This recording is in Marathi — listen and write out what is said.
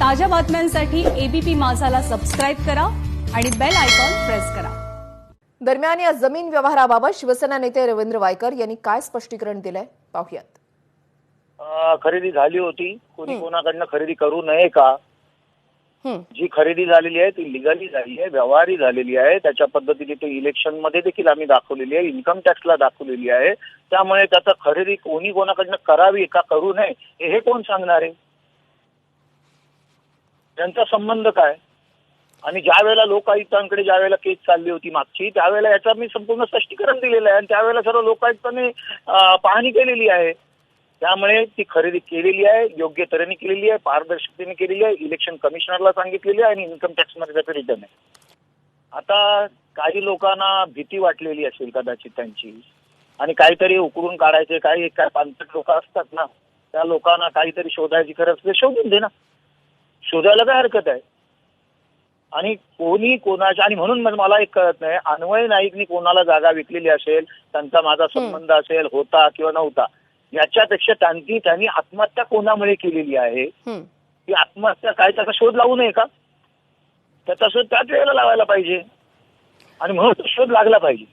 ताज्या बातम्यांसाठी एबीपी माझाला सबस्क्राईब करा आणि बेल आयकॉन प्रेस करा। दरम्यान या जमीन व्यवहाराबाबत शिवसेना नेते रवींद्र वायकर यांनी काय स्पष्टीकरण दिलंय पाहूयात। खरेदी झाली होती, कोणी कोणाकडनं खरेदी करू नये का? जी खरेदी झालेली आहे ती लिगली झाली आहे, व्यवहारी झालेली आहे। त्याच्या पद्धतीने ते इलेक्शन मध्ये देखील आम्ही दाखवलेली आहे, इन्कम टॅक्सला दाखवलेली आहे। त्यामुळे त्याचा खरेदी कोणी कोणाकडनं करावी का करू नये हे कोण सांगणार आहे? त्यांचा संबंध काय? आणि ज्या वेळेला लोकायुक्तांकडे ज्या वेळेला केस चालली होती मागची, त्यावेळेला याचा मी संपूर्ण स्पष्टीकरण दिलेलं आहे आणि त्यावेळेला सर्व लोकायुक्तांनी पाहणी केलेली आहे। त्यामुळे ती खरेदी केलेली आहे, योग्य तऱ्हेने केलेली आहे, पारदर्शकतेने केलेली आहे, इलेक्शन कमिशनरला सांगितलेली आहे आणि इन्कम टॅक्स मध्ये त्याचं रिटर्न आहे। आता काही लोकांना भीती वाटलेली असेल कदाचित त्यांची, आणि काहीतरी उकरून काढायचे, काही काय पानसट लोक असतात ना, त्या लोकांना काहीतरी शोधायची गरज असते, शोधून दे ना, शोधायला काय हरकत आहे? आणि कोणी कोणाच्या, आणि म्हणून मला एक कळत नाही, अन्वय नाईकनी कोणाला जागा विकलेली असेल, त्यांचा माझा संबंध असेल, होता किंवा नव्हता, याच्यापेक्षा त्यांनी आत्महत्या कोणामुळे केलेली आहे, ती आत्महत्या काय, त्याचा शोध लावू नये का? त्याचा शोध त्याच वेळेला लावायला पाहिजे आणि म्हणून तो शोध लागला पाहिजे।